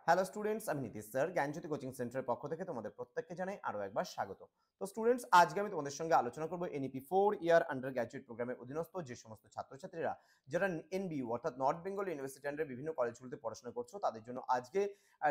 Hello students, আমি Nitish sir জ্ঞানজ্যোতি coaching সেন্টারের পক্ষ থেকে তোমাদের প্রত্যেককে জানাই আরো একবার স্বাগত। তো স্টুডেন্টস, আজকে আমি তোমাদের সঙ্গে আলোচনা করব এনইপি 4 ইয়ার আন্ডার গ্র্যাজুয়েট প্রোগ্রামের অধীনস্থ যে সমস্ত ছাত্রছাত্রীরা যারা এনবিইউ অর্থাৎ নর্থ বেঙ্গল ইউনিভার্সিটি আন্ডার বিভিন্ন কলেজগুলোতে পড়াশোনা করছো তাদের জন্য আজকে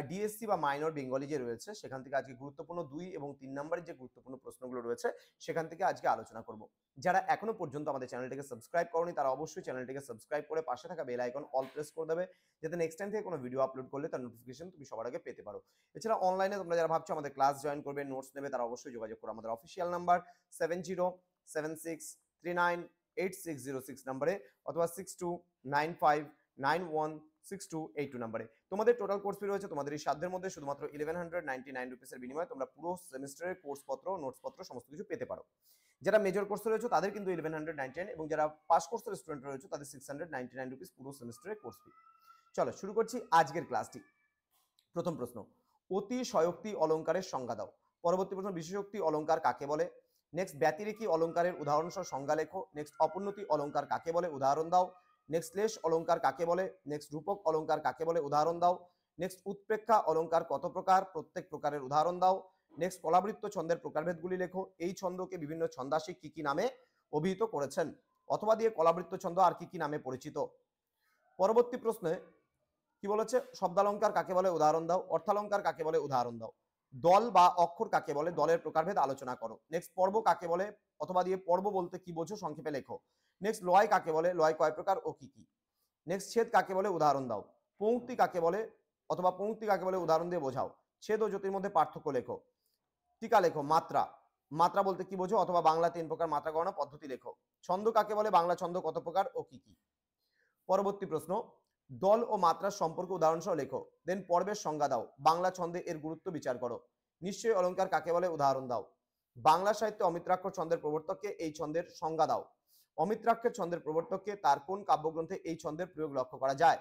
ডিএসসি বা মাইনর বেঙ্গলি যে রয়েছে সেখান থেকে আজকে গুরুত্বপূর্ণ 2 এবং 3 নম্বরের যে গুরুত্বপূর্ণ প্রশ্নগুলো রয়েছে সেখান থেকে আজকে আলোচনা করব। যারা এখনো পর্যন্ত আমাদের চ্যানেলটিকে সাবস্ক্রাইব করনি তারা অবশ্যই চ্যানেলটিকে সাবস্ক্রাইব করে পাশে থাকা বেল আইকন অল প্রেস করে দেবে, যাতে নেক্সট টাইম থেকে কোনো ভিডিও আপলোড করলে তার নোটিফিকেশন তুমি সবার আগে পেতে পারো। এছাড়া অনলাইনে তোমরা যারা ভাবছো আমাদের ক্লাস জয়েন করবে, নোটস নেবে, তারা অবশ্যই যোগাযোগ করো আমাদের অফিসিয়াল নাম্বার 7076398606 নম্বরে অথবা 6295916282 নম্বরে। তোমাদের টোটাল কোর্স ফি রয়েছে তোমাদের এই সাধ্যের মধ্যে শুধুমাত্র 1199 রুপিসের বিনিময়ে তোমরা পুরো সেমিস্টারের কোর্সপত্র, নোটসপত্র সমস্ত কিছু পেতে পারো। যারা মেজর কোর্সে রয়েছে তাদের কিন্তু 1199 এবং যারা পাস কোর্সের স্টুডেন্ট রয়েছে তাদের 699 রুপিস পুরো সেমিস্টারের কোর্স ফি। চলো শুরু করছি আজকের ক্লাসটি। প্রথম প্রশ্ন, অতিশয়োক্তি অলঙ্কারের সংজ্ঞা দাও। পরবর্তী প্রশ্ন, বিশেষোক্তি অলঙ্কার কাকে বলে। নেক্সট, ব্যতিরেকী অলঙ্কারের উদাহরণ সহ সংজ্ঞা লেখো। নেক্সট, অপোন্নতি অলঙ্কার কাকে বলে, উদাহরণ দাও। নেক্সট, শ্লেষ অলঙ্কার কাকে বলে। নেক্সট, রূপক অলঙ্কার কাকে বলে, উদাহরণ দাও। নেক্সট, উৎপ্রেক্ষা অলঙ্কার কত প্রকার, প্রত্যেক প্রকারের উদাহরণ দাও। নেক্সট, কলাবৃত্ত ছন্দের প্রকারভেদগুলি লেখো। এই ছন্দকে বিভিন্ন ছন্দাসী কি কি নামে অভিহিত করেছেন, অথবা দিয়ে কলাবৃত্ত ছন্দ আর কি কি নামে পরিচিত। পরবর্তী প্রশ্নে কি বলেছে, শব্দালঙ্কার কাকে বলে, উদাহরণ দাও। অর্থালঙ্কার কাকে বলে, উদাহরণ দাও। দল বা অক্ষর কাকে বলে, দলের প্রকারভেদ আলোচনা করো। নেক্সট, পর্ব কাকে বলে, অথবা দিয়ে পর্ব বলতে কি বোঝো সংক্ষেপে লেখো। নেক্সট, লয় কাকে বলে, লয় কয় প্রকার ও কি কি। নেক্সট, ছেদ কাকে বলে, উদাহরণ দাও। পংক্তি কাকে বলে, অথবা পংক্তি কাকে বলে উদাহরণ দিয়ে বোঝাও। ছেদ ও জ্যোতির মধ্যে পার্থক্য লেখো। টিকা লেখো। মাত্রা, মাত্রা বলতে কি বোঝো, অথবা বাংলা 3 প্রকার মাত্রা গণনা পদ্ধতি লেখো। ছন্দ কাকে বলে, বাংলা ছন্দ কত প্রকার ও কি কি। পরবর্তী প্রশ্ন, দল ও মাত্রার সম্পর্ক উদাহরণ সহ লেখো। দেন পর্বের সংজ্ঞা দাও। বাংলা ছন্দে এর গুরুত্ব বিচার করো। নিশ্চয় অলঙ্কার কাকে বলে, উদাহরণ দাও। বাংলা সাহিত্যে অমিত্রাক্ষর ছন্দের প্রবর্তককে, এই ছন্দের সংজ্ঞা দাও। অমিত্রাক্ষর ছন্দের প্রবর্তককে, তার কোন কাব্যগ্রন্থে এই ছন্দের প্রয়োগ লক্ষ্য করা যায়।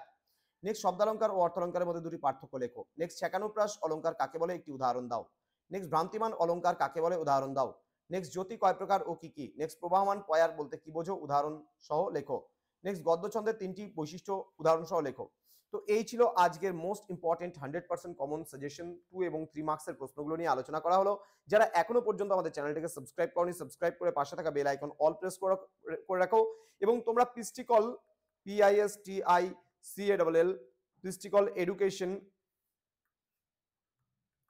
নেক্সট, শব্দালঙ্কার ও অর্থালঙ্কারের মধ্যে দুটি পার্থক্য লেখো। নেক্সট, ছেকানুপ্রাস অলঙ্কার কাকে বলে, একটি উদাহরণ দাও। নেক্সট, ভ্রান্তিমান অলঙ্কার কাকে বলে, উদাহরণ দাও। নেক্সট, জ্যোতি কয় প্রকার ও কি কি। নেক্সট, প্রবাহমান পয়ার বলতে কি বোঝো, উদাহরণ সহ লেখো। নেক্সট, গদ্যছন্দের 3টি বৈশিষ্ট্য উদাহরণ সহ লেখো। তো এই ছিল আজকের মোস্ট ইম্পর্টেন্ট 100% কমন সাজেশন 2 এবং 3 মার্কসের প্রশ্নগুলো নিয়ে আলোচনা করা হলো। যারা এখনো পর্যন্ত আমাদের চ্যানেলটিকে সাবস্ক্রাইব করনি, সাবস্ক্রাইব করে পাশে থাকা বেল আইকন অল প্রেস করে রাখো। এবং তোমরা পিস্টিকল PISTICALL পিস্টিকল এডুকেশন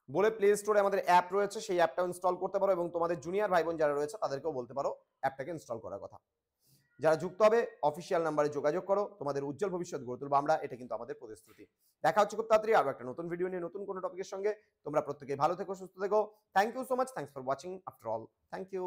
বলে প্লে স্টোরে আমাদের অ্যাপ রয়েছে, সেই অ্যাপটা ইনস্টল করতে পারো এবং তোমাদের জুনিয়র ভাই বোন যারা রয়েছে তাদেরকেও বলতে পারো অ্যাপটাকে ইনস্টল করার কথা। যারা যুক্ত হবে অফিসিয়াল নাম্বারে যোগাযোগ করো, তোমাদের উজ্জ্বল ভবিষ্যৎ গড়ে তুলবো আমরা, এটা কিন্তু আমাদের প্রতিশ্রুতি। দেখা হচ্ছে খুব তাড়াতাড়ি আরো একটা নতুন ভিডিও নিয়ে, নতুন কোনো টপিকের সঙ্গে। তোমরা প্রত্যেকেই ভালো থেকো, সুস্থ থেকো। Thank you so much, thanks for watching after all, thank you.